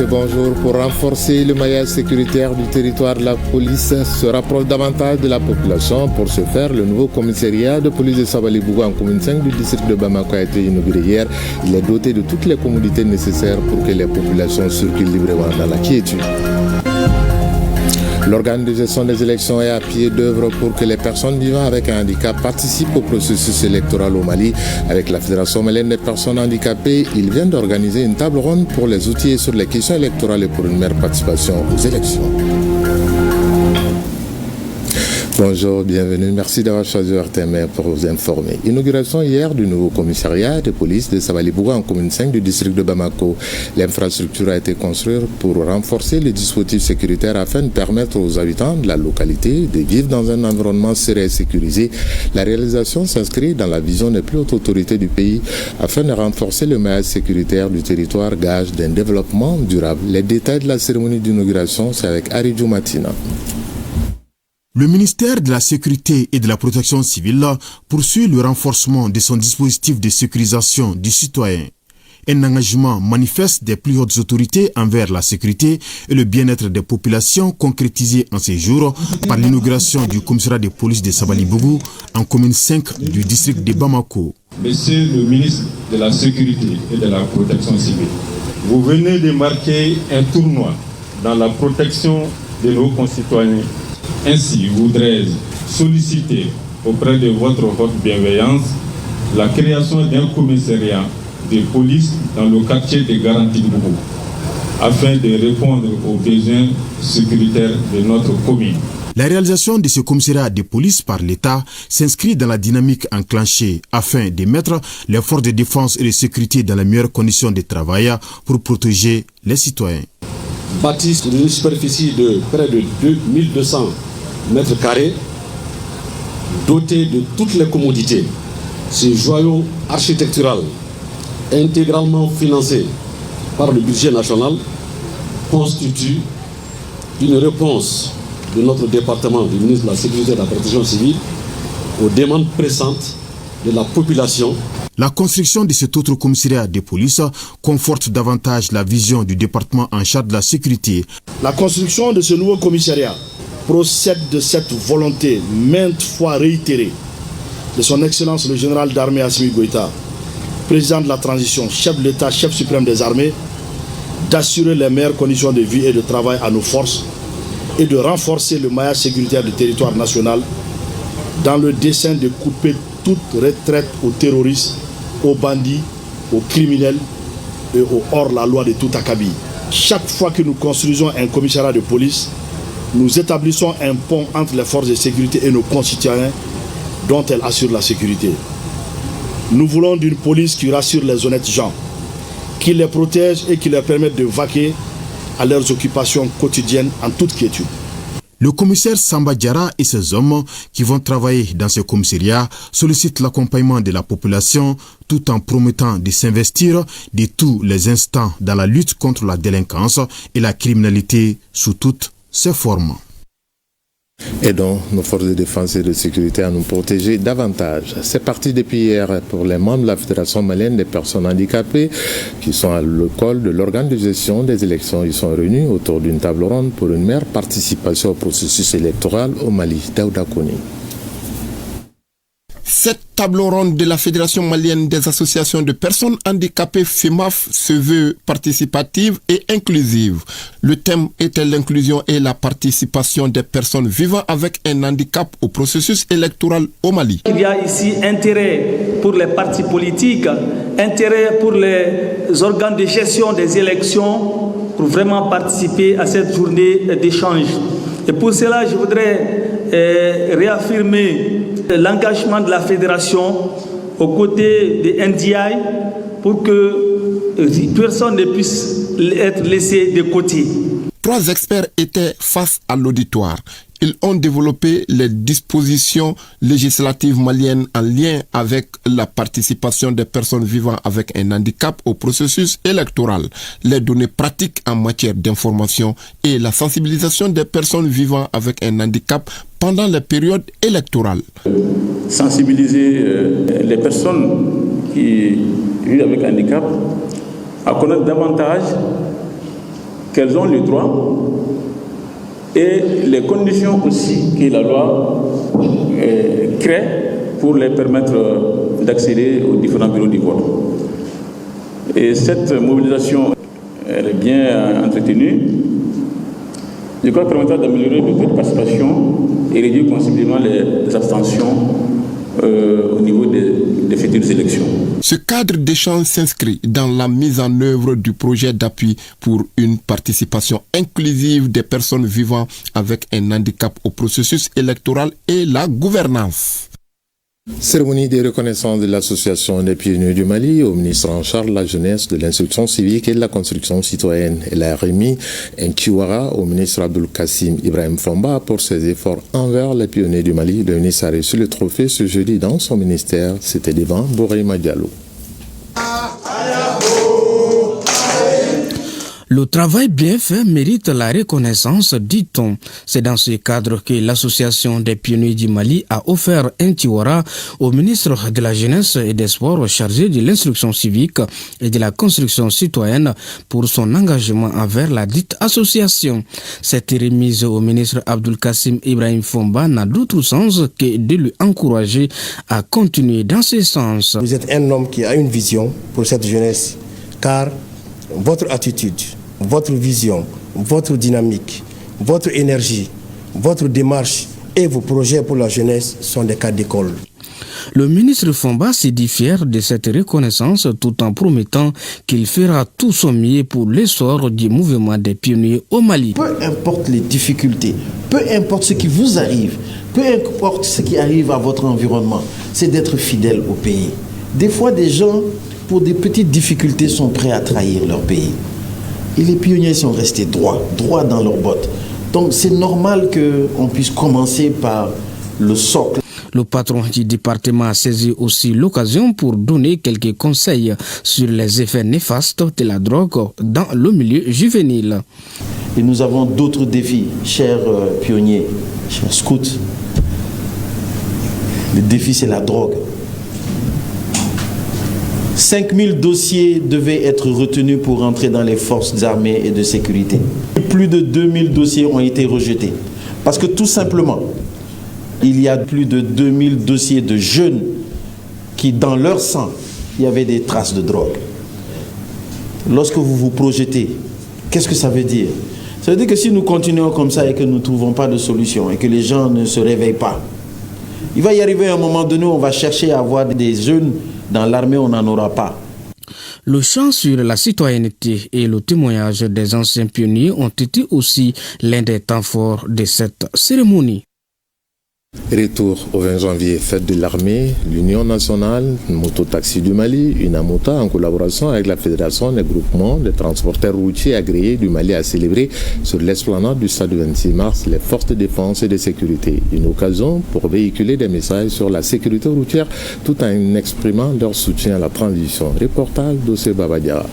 et bonjour. Pour renforcer le maillage sécuritaire du territoire, la police se rapproche davantage de la population. Pour ce faire, le nouveau commissariat de police de Sabali-Bougou en commune 5 du district de Bamako a été inauguré hier. Il est doté de toutes les commodités nécessaires pour que les populations circulent librement dans la quiétude. L'organe de gestion des élections est à pied d'œuvre pour que les personnes vivant avec un handicap participent au processus électoral au Mali. Avec la Fédération malienne des personnes handicapées, il vient d'organiser une table ronde pour les outiller sur les questions électorales et pour une meilleure participation aux élections. Bonjour, bienvenue. Merci d'avoir choisi RTM pour vous informer. Inauguration hier du nouveau commissariat de police de Sabali-Bougou en commune 5 du district de Bamako. L'infrastructure a été construite pour renforcer les dispositifs sécuritaires afin de permettre aux habitants de la localité de vivre dans un environnement serein et sécurisé. La réalisation s'inscrit dans la vision des plus hautes autorités du pays afin de renforcer le maillage sécuritaire du territoire, gage d'un développement durable. Les détails de la cérémonie d'inauguration, c'est avec Aridjou Matina. Le ministère de la Sécurité et de la Protection civile poursuit le renforcement de son dispositif de sécurisation du citoyen. Un engagement manifeste des plus hautes autorités envers la sécurité et le bien-être des populations concrétisé en ces jours par l'inauguration du commissariat de police de Sabali-Bougou en commune 5 du district de Bamako. Monsieur le ministre de la Sécurité et de la Protection civile, vous venez de marquer un tournoi dans la protection de nos concitoyens. Ainsi, voudrais-je solliciter auprès de votre haute bienveillance la création d'un commissariat de police dans le quartier de Garanti-Bougou afin de répondre aux besoins sécuritaires de notre commune. La réalisation de ce commissariat de police par l'État s'inscrit dans la dynamique enclenchée afin de mettre les forces de défense et de sécurité dans les meilleures conditions de travail pour protéger les citoyens. Bâti sur une superficie de près de 2200 mètres carrés, doté de toutes les commodités. Ce joyau architectural, intégralement financé par le budget national, constitue une réponse de notre département du ministre de la Sécurité et de la Protection civile aux demandes pressantes de la population. La construction de cet autre commissariat de police conforte davantage la vision du département en charge de la sécurité. La construction de ce nouveau commissariat procède de cette volonté maintes fois réitérée de son Excellence le général d'armée Assimi Goïta, président de la transition, chef de l'État, chef suprême des armées, d'assurer les meilleures conditions de vie et de travail à nos forces et de renforcer le maillage sécuritaire du territoire national dans le dessein de couper toute retraite aux terroristes, aux bandits, aux criminels et aux hors-la-loi de tout acabit. Chaque fois que nous construisons un commissariat de police, nous établissons un pont entre les forces de sécurité et nos concitoyens dont elles assurent la sécurité. Nous voulons d'une police qui rassure les honnêtes gens, qui les protège et qui leur permette de vaquer à leurs occupations quotidiennes en toute quiétude. Le commissaire Samba Diarra et ses hommes qui vont travailler dans ce commissariat sollicitent l'accompagnement de la population tout en promettant de s'investir de tous les instants dans la lutte contre la délinquance et la criminalité sous toutes ses formes. Aidons nos forces de défense et de sécurité à nous protéger davantage. C'est parti depuis hier pour les membres de la Fédération malienne des personnes handicapées qui sont à l'école de l'organe de gestion des élections. Ils sont réunis autour d'une table ronde pour une meilleure participation au processus électoral au Mali. Daouda Koni. Cette table ronde de la Fédération malienne des associations de personnes handicapées FEMAF se veut participative et inclusive. Le thème était l'inclusion et la participation des personnes vivant avec un handicap au processus électoral au Mali. Il y a ici intérêt pour les partis politiques, intérêt pour les organes de gestion des élections pour vraiment participer à cette journée d'échange. Et pour cela, je voudrais réaffirmer l'engagement de la fédération aux côtés des NDI pour que personne ne puisse être laissé de côté. 3 experts étaient face à l'auditoire. Ils ont développé les dispositions législatives maliennes en lien avec la participation des personnes vivant avec un handicap au processus électoral, les données pratiques en matière d'information et la sensibilisation des personnes vivant avec un handicap pendant les périodes électorales. Sensibiliser les personnes qui vivent avec un handicap à connaître davantage qu'elles ont le droit et les conditions aussi que la loi crée pour les permettre d'accéder aux différents bureaux du vote. Et cette mobilisation, elle est bien entretenue. Je crois qu'elle permettra d'améliorer le taux de participation et réduire considérablement les abstentions au niveau des futures élections. Ce cadre d'échange s'inscrit dans la mise en œuvre du projet d'appui pour une participation inclusive des personnes vivant avec un handicap au processus électoral et la gouvernance. Cérémonie de reconnaissance de l'Association des pionniers du Mali au ministre en charge de la jeunesse, de l'instruction civique et de la construction citoyenne. Elle a remis un tiwara au ministre Abdul Kassim Ibrahim Fomba pour ses efforts envers les pionniers du Mali. Le ministre a reçu le trophée ce jeudi dans son ministère. C'était devant Boreima Diallo. Le travail bien fait mérite la reconnaissance, dit-on. C'est dans ce cadre que l'Association des pionniers du Mali a offert un tiwara au ministre de la Jeunesse et des Sports chargé de l'instruction civique et de la construction citoyenne pour son engagement envers la dite association. Cette remise au ministre Abdul Kassim Ibrahim Fomba n'a d'autre sens que de lui encourager à continuer dans ce sens. Vous êtes un homme qui a une vision pour cette jeunesse, car votre attitude, votre vision, votre dynamique, votre énergie, votre démarche et vos projets pour la jeunesse sont des cas d'école. Le ministre Fomba s'est dit fier de cette reconnaissance tout en promettant qu'il fera tout son mieux pour l'essor du mouvement des pionniers au Mali. Peu importe les difficultés, peu importe ce qui vous arrive, peu importe ce qui arrive à votre environnement, c'est d'être fidèle au pays. Des fois, des gens, pour des petites difficultés, sont prêts à trahir leur pays. Et les pionniers sont restés droits dans leurs bottes. Donc c'est normal qu'on puisse commencer par le socle. Le patron du département a saisi aussi l'occasion pour donner quelques conseils sur les effets néfastes de la drogue dans le milieu juvénile. Et nous avons d'autres défis, chers pionniers, chers scouts. Le défi, c'est la drogue. 5000 dossiers devaient être retenus pour entrer dans les forces armées et de sécurité. Plus de 2000 dossiers ont été rejetés. Parce que tout simplement, il y a plus de 2000 dossiers de jeunes qui, dans leur sang, il y avait des traces de drogue. Lorsque vous vous projetez, qu'est-ce que ça veut dire? Ça veut dire que si nous continuons comme ça et que nous ne trouvons pas de solution et que les gens ne se réveillent pas, il va y arriver un moment donné où on va chercher à avoir des jeunes dans l'armée, on n'en aura pas. Le chant sur la citoyenneté et le témoignage des anciens pionniers ont été aussi l'un des temps forts de cette cérémonie. Retour au 20 janvier, fête de l'armée, l'Union nationale, Mototaxi du Mali, UNAMOTA, en collaboration avec la Fédération des groupements des transporteurs routiers agréés du Mali, a célébré sur l'esplanade du stade 26 mars les forces de défense et de sécurité. Une occasion pour véhiculer des messages sur la sécurité routière tout en exprimant leur soutien à la transition. Reportage d'Ossé Babadiara.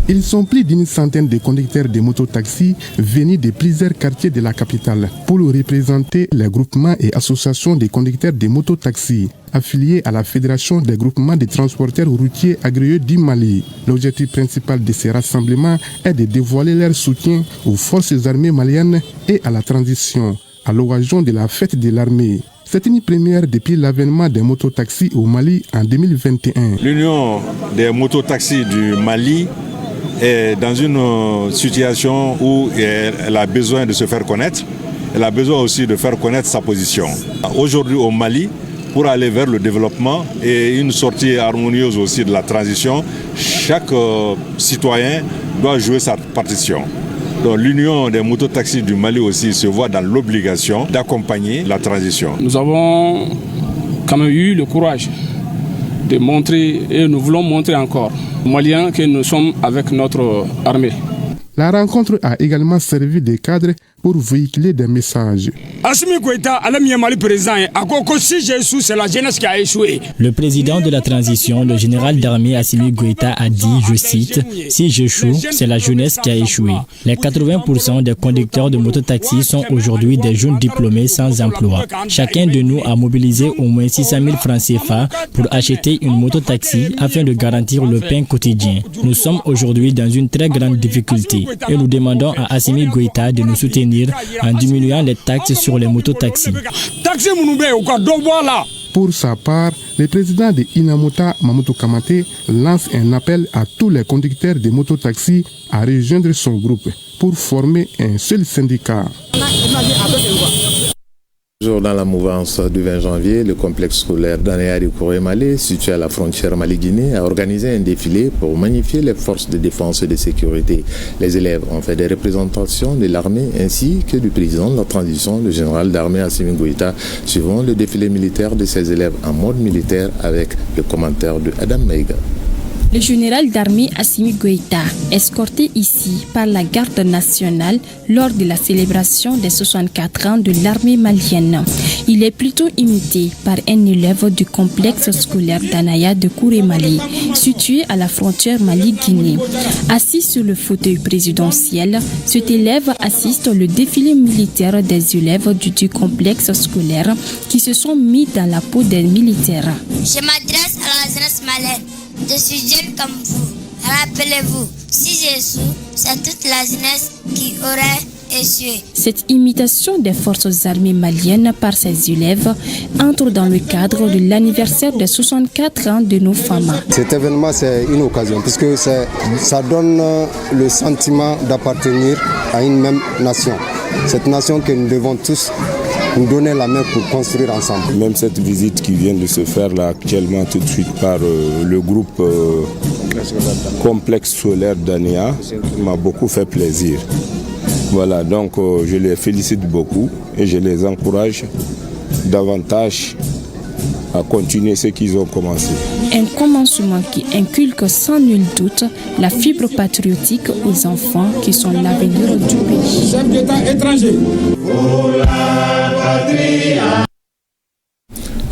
Ils sont plus d'une centaine de conducteurs de mototaxis venus de plusieurs quartiers de la capitale pour représenter les groupements et associations de conducteurs de mototaxis affiliés à la Fédération des groupements de transporteurs routiers agréés du Mali. L'objectif principal de ces rassemblements est de dévoiler leur soutien aux forces armées maliennes et à la transition à l'occasion de la fête de l'armée. C'est une première depuis l'avènement des mototaxis au Mali en 2021. L'Union des mototaxis du Mali est dans une situation où elle a besoin de se faire connaître. Elle a besoin aussi de faire connaître sa position. Aujourd'hui au Mali, pour aller vers le développement et une sortie harmonieuse aussi de la transition, chaque citoyen doit jouer sa partition. Donc l'Union des mototaxis du Mali aussi se voit dans l'obligation d'accompagner la transition. Nous avons quand même eu le courage de montrer, et nous voulons montrer encore aux Maliens que nous sommes avec notre armée. La rencontre a également servi de cadre pour véhiculer des messages. Assimi Goïta, si Jésus, c'est la jeunesse qui a échoué. Le président de la transition, le général d'armée Assimi Goïta a dit, je cite, « Si j'échoue, c'est la jeunesse qui a échoué. Les 80% des conducteurs de mototaxi sont aujourd'hui des jeunes diplômés sans emploi. Chacun de nous a mobilisé au moins 600 000 francs CFA pour acheter une mototaxi afin de garantir le pain quotidien. Nous sommes aujourd'hui dans une très grande difficulté et nous demandons à Assimi Goïta de nous soutenir en diminuant les taxes sur les mototaxis. » Pour sa part, le président de Inamota, Mamoto Kamate, lance un appel à tous les conducteurs de mototaxis à rejoindre son groupe pour former un seul syndicat. Toujours dans la mouvance du 20 janvier, le complexe scolaire d'Anéari Kouré-Malé, situé à la frontière Mali-Guinée, a organisé un défilé pour magnifier les forces de défense et de sécurité. Les élèves ont fait des représentations de l'armée ainsi que du président de la transition, le général d'armée Assimi Goïta, suivant le défilé militaire de ses élèves en mode militaire avec le commentaire de Adam Maïga. Le général d'armée Assimi Goïta, escorté ici par la garde nationale lors de la célébration des 64 ans de l'armée malienne. Il est plutôt imité par un élève du complexe scolaire d'Anaya de Kouré-Malé, situé à la frontière Mali-Guinée. Assis sur le fauteuil présidentiel, cet élève assiste au défilé militaire des élèves du complexe scolaire qui se sont mis dans la peau des militaires. Je m'adresse à la jeunesse malienne. Je suis jeune comme vous. Rappelez-vous, si j'échoue, c'est toute la jeunesse qui aurait échoué. Cette imitation des forces armées maliennes par ses élèves entre dans le cadre de l'anniversaire des 64 ans de nos femmes. Cet événement, c'est une occasion puisque ça donne le sentiment d'appartenir à une même nation. Cette nation que nous devons tous nous donner la main pour construire ensemble. Même cette visite qui vient de se faire là actuellement tout de suite par le groupe complexe solaire d'Anéa m'a beaucoup fait plaisir. Voilà, donc je les félicite beaucoup et je les encourage davantage à continuer ce qu'ils ont commencé. Un commencement qui inculque sans nul doute la fibre patriotique aux enfants qui sont l'avenir du pays. Chef d'État étranger. Pour la patrie.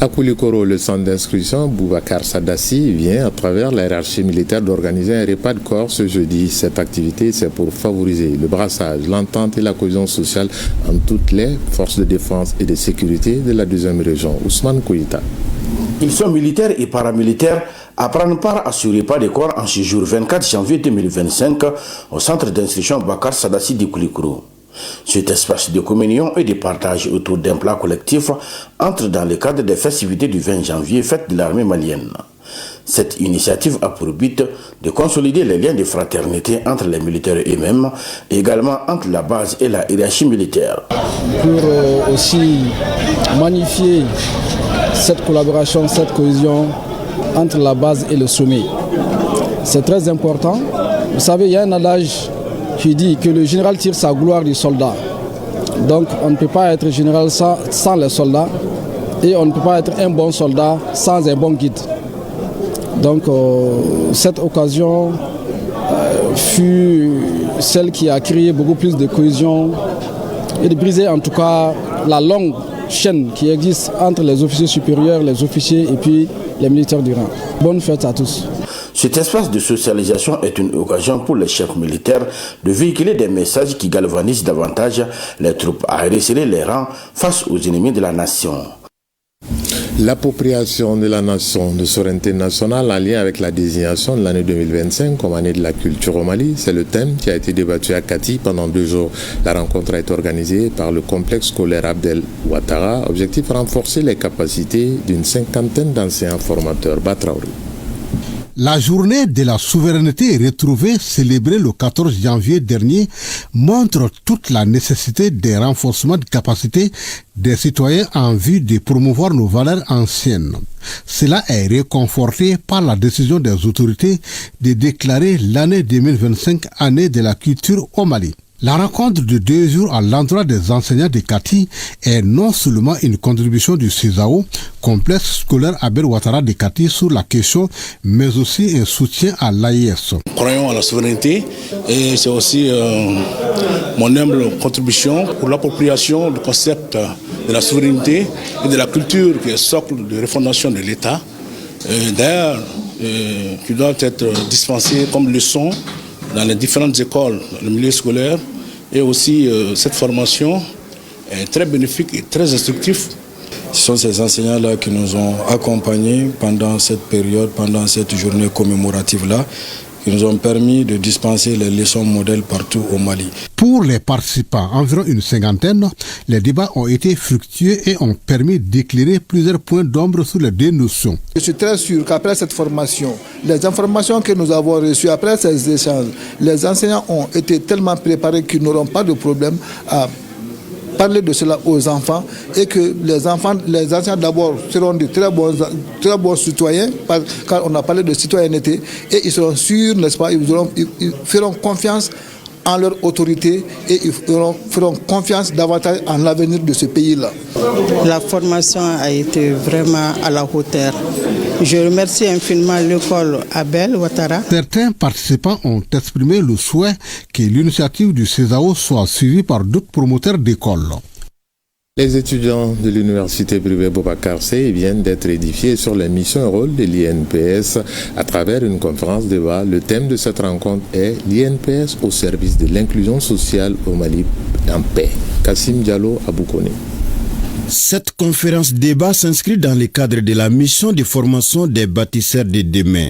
À Koulikoro, le centre d'instruction Boubacar Sadassi vient, à travers la hiérarchie militaire, d'organiser un repas de corps ce jeudi. Cette activité, c'est pour favoriser le brassage, l'entente et la cohésion sociale entre toutes les forces de défense et de sécurité de la deuxième région. Ousmane Kouyita. Ils sont militaires et paramilitaires à prendre part à ce repas de corps en ce jour 24 janvier 2025 au centre d'instruction Boubacar Sadassi de Koulikoro. Cet espace de communion et de partage autour d'un plat collectif entre dans le cadre des festivités du 20 janvier, fête de l'armée malienne. Cette initiative a pour but de consolider les liens de fraternité entre les militaires eux-mêmes et également entre la base et la hiérarchie militaire. Pour aussi magnifier cette collaboration, cette cohésion entre la base et le sommet. C'est très important. Vous savez, il y a un adage qui dit que le général tire sa gloire du soldat. Donc on ne peut pas être général sans les soldats et on ne peut pas être un bon soldat sans un bon guide. Donc cette occasion fut celle qui a créé beaucoup plus de cohésion et de briser en tout cas la longue chaîne qui existe entre les officiers supérieurs, les officiers et puis les militaires du rang. Bonne fête à tous. Cet espace de socialisation est une occasion pour les chefs militaires de véhiculer des messages qui galvanisent davantage les troupes à resserrer les rangs face aux ennemis de la nation. L'appropriation de la nation de souveraineté nationale en lien avec la désignation de l'année 2025 comme année de la culture au Mali, c'est le thème qui a été débattu à Kati pendant 2 jours. La rencontre a été organisée par le complexe scolaire Abdel Ouattara. Objectif, renforcer les capacités d'une 50aine d'anciens formateurs. Batraouri. La journée de la souveraineté retrouvée, célébrée le 14 janvier dernier, montre toute la nécessité des renforcements de capacités des citoyens en vue de promouvoir nos valeurs anciennes. Cela est réconforté par la décision des autorités de déclarer l'année 2025 année de la culture au Mali. La rencontre de 2 jours à l'endroit des enseignants de Kati est non seulement une contribution du CESAO, complexe scolaire Abel Ouattara de Kati, sur la question, mais aussi un soutien à l'AIS. Nous croyons à la souveraineté et c'est aussi mon humble contribution pour l'appropriation du concept de la souveraineté et de la culture qui est socle de refondation de l'État. D'ailleurs, qui doivent être dispensées comme leçon dans les différentes écoles, dans le milieu scolaire. Et aussi, cette formation est très bénéfique et très instructive. Ce sont ces enseignants-là qui nous ont accompagnés pendant cette période, pendant cette journée commémorative-là, qui nous ont permis de dispenser les leçons modèles partout au Mali. Pour les participants, environ une cinquantaine, les débats ont été fructueux et ont permis d'éclairer plusieurs points d'ombre sur les deux notions. Je suis très sûr qu'après cette formation, les informations que nous avons reçues après ces échanges, les enseignants ont été tellement préparés qu'ils n'auront pas de problème à parler de cela aux enfants et que les enseignants d'abord seront de très bons citoyens, car on a parlé de citoyenneté, et ils seront sûrs, n'est-ce pas, ils feront confiance en leur autorité et ils feront confiance davantage en l'avenir de ce pays-là. La formation a été vraiment à la hauteur. Je remercie infiniment l'école Abel Ouattara. Certains participants ont exprimé le souhait que l'initiative du CESAO soit suivie par d'autres promoteurs d'écoles. Les étudiants de l'université privée Boubacar Seye viennent d'être édifiés sur les missions et rôles de l'INPS à travers une conférence débat. Le thème de cette rencontre est l'INPS au service de l'inclusion sociale au Mali en paix. Kassim Diallo à Boukouni. Cette conférence débat s'inscrit dans le cadre de la mission de formation des bâtisseurs de demain.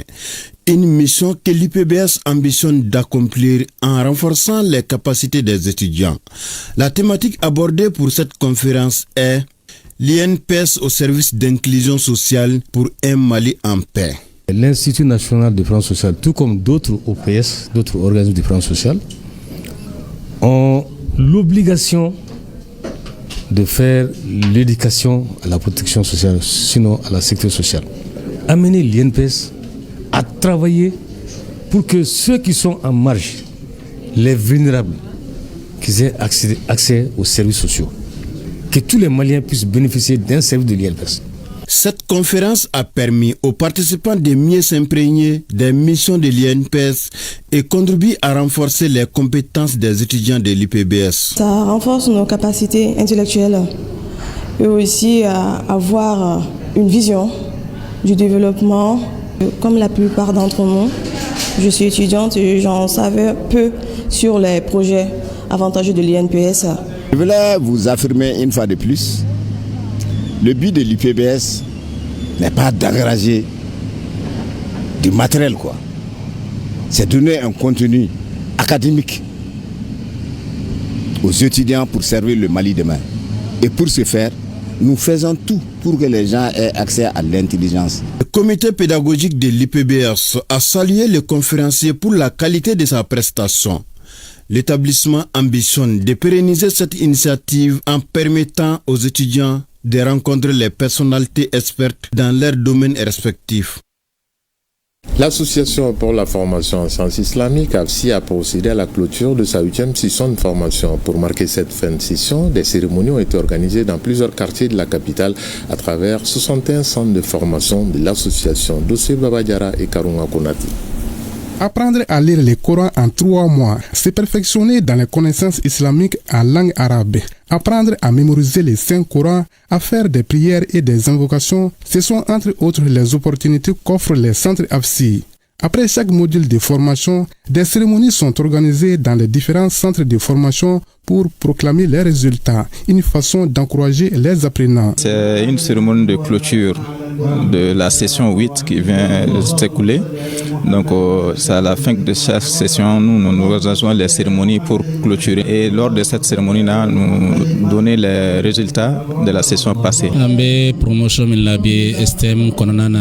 Une mission que l'IPBS ambitionne d'accomplir en renforçant les capacités des étudiants. La thématique abordée pour cette conférence est l'INPS au service d'inclusion sociale pour un Mali en paix. L'Institut national de France sociale, tout comme d'autres OPS, d'autres organismes de France sociale, ont l'obligation de faire l'éducation à la protection sociale, sinon à la sécurité sociale. Amener l'INPS à travailler pour que ceux qui sont en marge, les vulnérables, qu'ils aient accès aux services sociaux. Que tous les Maliens puissent bénéficier d'un service de l'INPS. Cette conférence a permis aux participants de mieux s'imprégner des missions de l'INPS et contribue à renforcer les compétences des étudiants de l'IPBS. Ça renforce nos capacités intellectuelles et aussi à avoir une vision du développement. Comme la plupart d'entre nous, je suis étudiante et j'en savais peu sur les projets avantageux de l'INPS. Je voulais vous affirmer une fois de plus, le but de l'IPBS n'est pas d'engager du matériel, quoi. C'est donner un contenu académique aux étudiants pour servir le Mali demain. Et pour ce faire, nous faisons tout pour que les gens aient accès à l'intelligence. Le comité pédagogique de l'IPBS a salué le conférencier pour la qualité de sa prestation. L'établissement ambitionne de pérenniser cette initiative en permettant aux étudiants de rencontrer les personnalités expertes dans leurs domaines respectifs. L'Association pour la formation en sciences islamiques, AFSI, a procédé à la clôture de sa 8e session de formation. Pour marquer cette fin de session, des cérémonies ont été organisées dans plusieurs quartiers de la capitale à travers 61 centres de formation de l'association Dossé Babadiara et Karunga Konati. Apprendre à lire le Coran en 3 mois, se perfectionner dans les connaissances islamiques en langue arabe, apprendre à mémoriser les 5 Corans, à faire des prières et des invocations, ce sont entre autres les opportunités qu'offrent les centres AFSI. Après chaque module de formation, des cérémonies sont organisées dans les différents centres de formation pour proclamer les résultats, une façon d'encourager les apprenants. C'est une cérémonie de clôture de la session 8 qui vient de s'écouler. Donc c'est à la fin de chaque session, nous organisons les cérémonies pour clôturer. Et lors de cette cérémonie-là, nous donner les résultats de la session passée.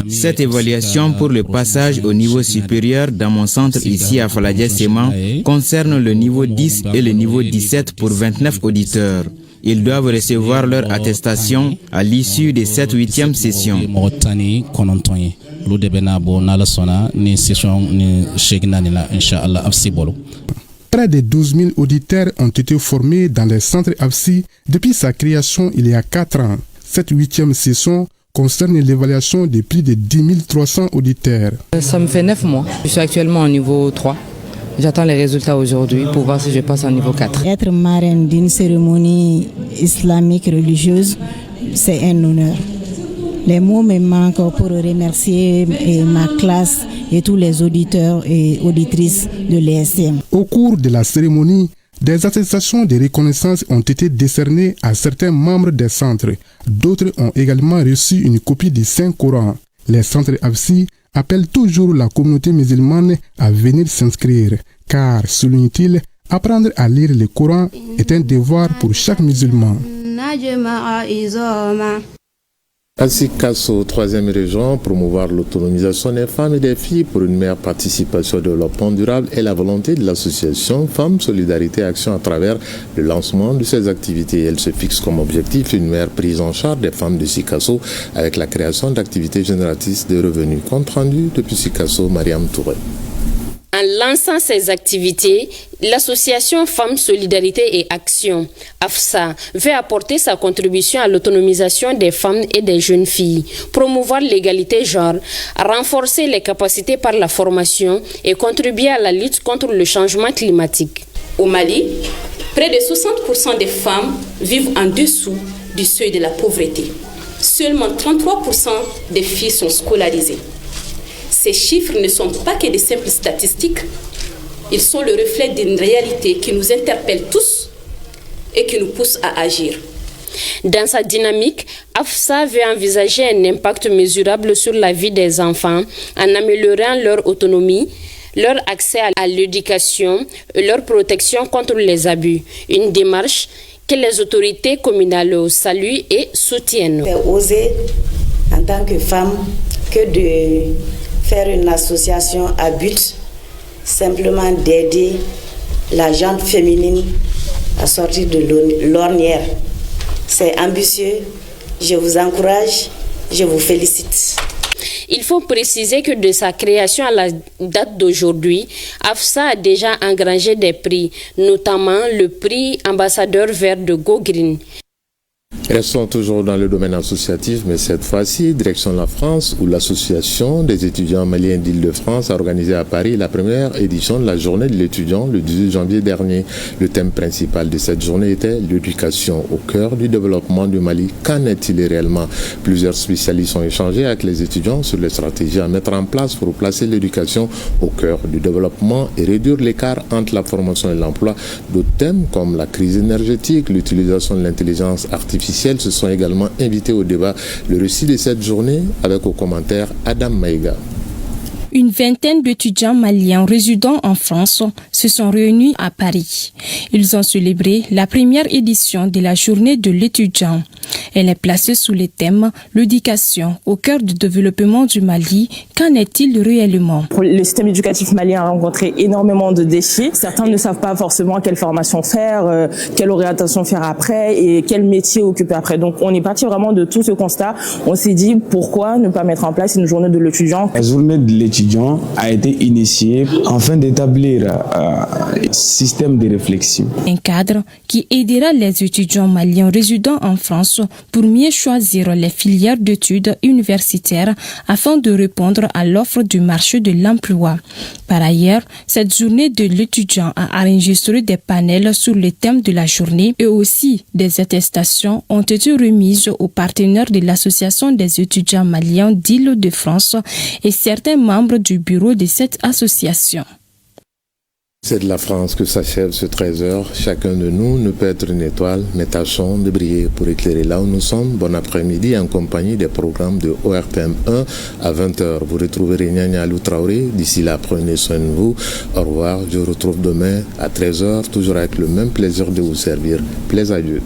Cette évaluation pour le passage au niveau supérieur dans mon centre ici à Faladja-Sema concerne le niveau 10 et le niveau 17 pour 29 auditeurs. Ils doivent recevoir leur attestation à l'issue de cette 8e session. Près de 12 000 auditeurs ont été formés dans les centres AFSI depuis sa création il y a 4 ans. Cette 8e session concerne l'évaluation de plus de 10 300 auditeurs. Ça me fait 9 mois. Je suis actuellement au niveau 3. J'attends les résultats aujourd'hui pour voir si je passe au niveau 4. Être marraine d'une cérémonie islamique religieuse, c'est un honneur. Les mots me manquent pour remercier ma classe et tous les auditeurs et auditrices de l'ESM. Au cours de la cérémonie, des attestations de reconnaissance ont été décernées à certains membres des centres. D'autres ont également reçu une copie du Saint-Coran. Les centres AFSI appellent toujours la communauté musulmane à venir s'inscrire, car, souligne-t-il, apprendre à lire le Coran est un devoir pour chaque musulman. À Sikasso, 3e région, promouvoir l'autonomisation des femmes et des filles pour une meilleure participation au développement durable et la volonté de l'association Femmes, Solidarité, Action à travers le lancement de ces activités. Elle se fixe comme objectif une meilleure prise en charge des femmes de Sikasso avec la création d'activités génératrices de revenus. Compte rendu depuis Sikasso, Mariam Touré. En lançant ces activités, l'association Femmes, Solidarité et Action, AFSA, veut apporter sa contribution à l'autonomisation des femmes et des jeunes filles, promouvoir l'égalité genre, renforcer les capacités par la formation et contribuer à la lutte contre le changement climatique. Au Mali, près de 60% des femmes vivent en dessous du seuil de la pauvreté. Seulement 33% des filles sont scolarisées. Ces chiffres ne sont pas que des simples statistiques, ils sont le reflet d'une réalité qui nous interpelle tous et qui nous pousse à agir. Dans sa dynamique, AFSA veut envisager un impact mesurable sur la vie des enfants en améliorant leur autonomie, leur accès à l'éducation et leur protection contre les abus. Une démarche que les autorités communales saluent et soutiennent. C'est oser en tant que femme que de faire une association à but simplement d'aider la gente féminine à sortir de l'ornière. C'est ambitieux, je vous encourage, je vous félicite. Il faut préciser que de sa création à la date d'aujourd'hui, AFSA a déjà engrangé des prix, notamment le prix ambassadeur vert de Go Green. Restons toujours dans le domaine associatif, mais cette fois-ci, direction la France, où l'association des étudiants maliens d'Île-de-France a organisé à Paris la première édition de la journée de l'étudiant le 18 janvier dernier. Le thème principal de cette journée était l'éducation au cœur du développement du Mali. Qu'en est-il réellement? Plusieurs spécialistes ont échangé avec les étudiants sur les stratégies à mettre en place pour placer l'éducation au cœur du développement et réduire l'écart entre la formation et l'emploi. D'autres thèmes comme la crise énergétique, l'utilisation de l'intelligence artificielle se sont également invités au débat. Le récit de cette journée avec au commentaire Adam Maïga. Une vingtaine d'étudiants maliens résidant en France se sont réunis à Paris. Ils ont célébré la première édition de la journée de l'étudiant. Elle est placée sous le thème « L'éducation au cœur du développement du Mali ». Qu'en est-il réellement? Le système éducatif malien a rencontré énormément de défis. Certains ne savent pas forcément quelle formation faire, quelle orientation faire après et quel métier occuper après. Donc on est parti vraiment de tout ce constat. On s'est dit pourquoi ne pas mettre en place une journée de l'étudiant. La journée de l'étudiant a été initiée afin d'établir un système de réflexion. Un cadre qui aidera les étudiants maliens résidant en France pour mieux choisir les filières d'études universitaires afin de répondre à l'offre du marché de l'emploi. Par ailleurs, cette journée de l'étudiant a enregistré des panels sur le thème de la journée et aussi des attestations ont été remises aux partenaires de l'Association des étudiants maliens d'Île-de-France et certains membres du bureau de cette association. C'est de la France que s'achève ce 13h. Chacun de nous ne peut être une étoile, mais tâchons de briller pour éclairer là où nous sommes. Bon après-midi en compagnie des programmes de ORTM 1 à 20h. Vous retrouverez Nyanya Alou Traoré. D'ici là, prenez soin de vous. Au revoir. Je vous retrouve demain à 13h, toujours avec le même plaisir de vous servir. Plaise à Dieu.